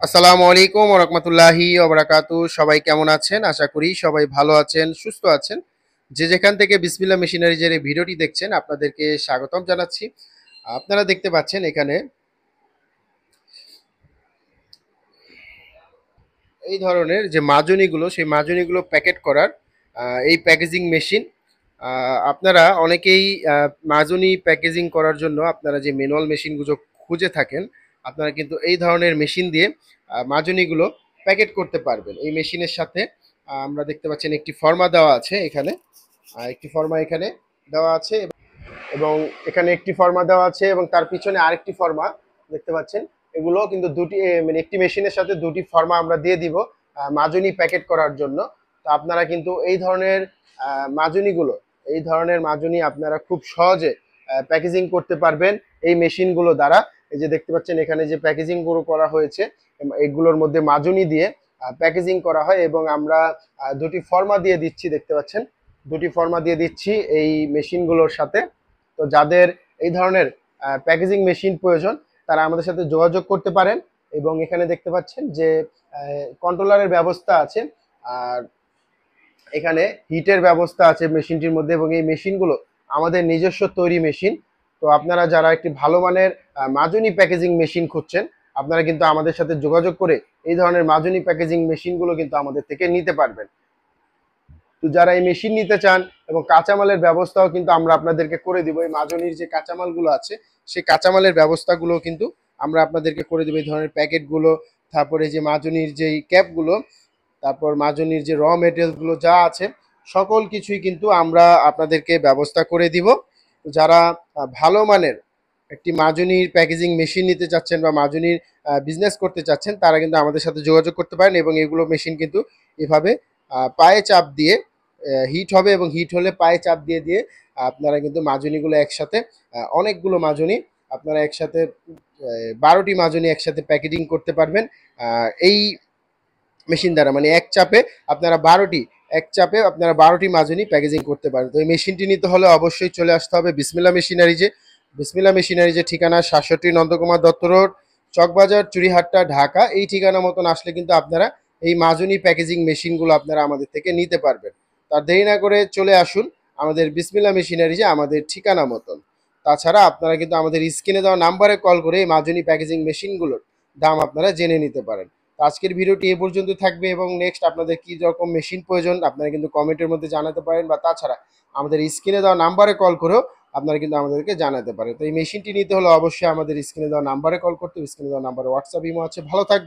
আসসালামু আলাইকুম ওয়া রাহমাতুল্লাহি ওয়া বারাকাতুহু। সবাই কেমন আছেন? আশা করি সবাই ভালো আছেন, সুস্থ আছেন। যে যেখান থেকে বিসমিল্লাহ মেশিনারিজের এই ভিডিওটি দেখছেন আপনাদেরকে স্বাগতম জানাচ্ছি। আপনারা দেখতে পাচ্ছেন এখানে এই ধরনের যে মাজনিগুলো সেই মাজনিগুলো প্যাকেট করার এই প্যাকেজিং মেশিন। আপনারা অনেকেই মাজনি প্যাকেজিং করার জন্য আপনারা যে ম্যানুয়াল মেশিনগুলো খুঁজে থাকেন, আপনারা কিন্তু এই ধরনের মেশিন দিয়ে মাজনিগুলো প্যাকেট করতে পারবেন। এই মেশিনের সাথে আমরা দেখতে পাচ্ছেন একটি ফর্মা দেওয়া আছে এখানে। একটি ফর্মা এখানে দেওয়া আছে এবং এখানে একটি ফর্মা দেওয়া আছে এবং তার পিছনে আরেকটি ফর্মা দেখতে পাচ্ছেন। এগুলো কিন্তু দুটি মানে একটি মেশিনের সাথে দুটি ফর্মা আমরা দিয়ে দিব মাজনি প্যাকেট করার জন্য। তো আপনারা কিন্তু এই ধরনের মাজনি আপনারা খুব সহজে প্যাকেজিং করতে পারবেন এই মেশিনগুলো দ্বারা। এই যে দেখতে পাচ্ছেন এখানে যে প্যাকেজিং গুলো করা হয়েছে, এগুলোর মধ্যে মাজনি দিয়ে প্যাকেজিং করা হয় এবং আমরা দুটি ফর্মা দিয়ে দিচ্ছি, দেখতে পাচ্ছেন দুটি ফর্মা দিয়ে দিচ্ছি এই মেশিনগুলোর সাথে। তো যাদের এই ধরনের প্যাকেজিং মেশিন প্রয়োজন তারা আমাদের সাথে যোগাযোগ করতে পারেন। এবং এখানে দেখতে পাচ্ছেন যে কন্ট্রোলারের ব্যবস্থা আছে, আর এখানে হিটের ব্যবস্থা আছে মেশিনটির মধ্যে এবং এই মেশিনগুলো আমাদের নিজস্ব তৈরি মেশিন। তো আপনারা যারা একটি ভালো মানের মাজনি প্যাকেজিং মেশিন খুঁজছেন, আপনারা কিন্তু আমাদের সাথে যোগাযোগ করে এই ধরনের মাজনি প্যাকেজিং মেশিনগুলো কিন্তু আমাদের থেকে নিতে পারবেন। তো যারা এই মেশিন নিতে চান এবং কাঁচামালের ব্যবস্থাও কিন্তু আমরা আপনাদেরকে করে দিব। এই মাজনির যে কাঁচামালগুলো আছে সেই কাঁচামালের ব্যবস্থাগুলো কিন্তু আমরা আপনাদেরকে করে দেবো। এই ধরনের প্যাকেটগুলো, তারপরে যে মাজনির যেই ক্যাপগুলো, তারপর মাজনির যে র মেটেরিয়ালসগুলো যা আছে সকল কিছুই কিন্তু আমরা আপনাদেরকে ব্যবস্থা করে দিব। যারা ভালো মানের একটি মাজনির প্যাকেজিং মেশিন নিতে চাচ্ছেন বা মাজনির বিজনেস করতে চাচ্ছেন তারা কিন্তু আমাদের সাথে যোগাযোগ করতে পারেন। এবং এগুলো মেশিন কিন্তু এভাবে পায়ে চাপ দিয়ে হিট হবে এবং হিট হলে পায়ে চাপ দিয়ে দিয়ে আপনারা কিন্তু মাজনিগুলো একসাথে অনেকগুলো মাজনি আপনারা একসাথে 12টি মাজনি একসাথে প্যাকেটিং করতে পারবেন এই মেশিন দ্বারা। মানে এক চাপে আপনারা 12টি মাজনি প্যাকেজিং করতে পারেন। তো এই মেশিনটি নিতে হলে অবশ্যই চলে আসতে হবে বিসমিল্লাহ মেশিনারিজে ঠিকানা 67 নন্দকুমার দত্ত রোড, চকবাজার, চুরিহাট্টা, ঢাকা। এই ঠিকানা মতন আসলে কিন্তু আপনারা এই মাজনি প্যাকেজিং মেশিনগুলো আপনারা আমাদের থেকে নিতে পারবেন। তার দেরি না করে চলে আসুন আমাদের বিসমিল্লাহ মেশিনারিজে আমাদের ঠিকানা মতন। তাছাড়া আপনারা কিন্তু আমাদের স্ক্রিনে দেওয়া নাম্বারে কল করে এই মাজনি প্যাকেজিং মেশিনগুলোর দাম আপনারা জেনে নিতে পারেন। তো আজকের ভিডিওটি এ পর্যন্ত থাকবে এবং নেক্সট আপনাদের কী রকম মেশিন প্রয়োজন আপনারা কিন্তু কমেন্টের মধ্যে জানাতে পারেন, বা তাছাড়া আমাদের স্ক্রিনে দেওয়া নাম্বারে কল করেও আপনারা কিন্তু আমাদেরকে জানাতে পারেন। তো এই মেশিনটি নিতে হলে অবশ্যই আমাদের স্ক্রিনে দেওয়া নাম্বারে কল করতে হবে। স্ক্রিনে দেওয়া নাম্বারে হোয়াটসঅ্যাপ ইমো আছে। ভালো থাকবেন।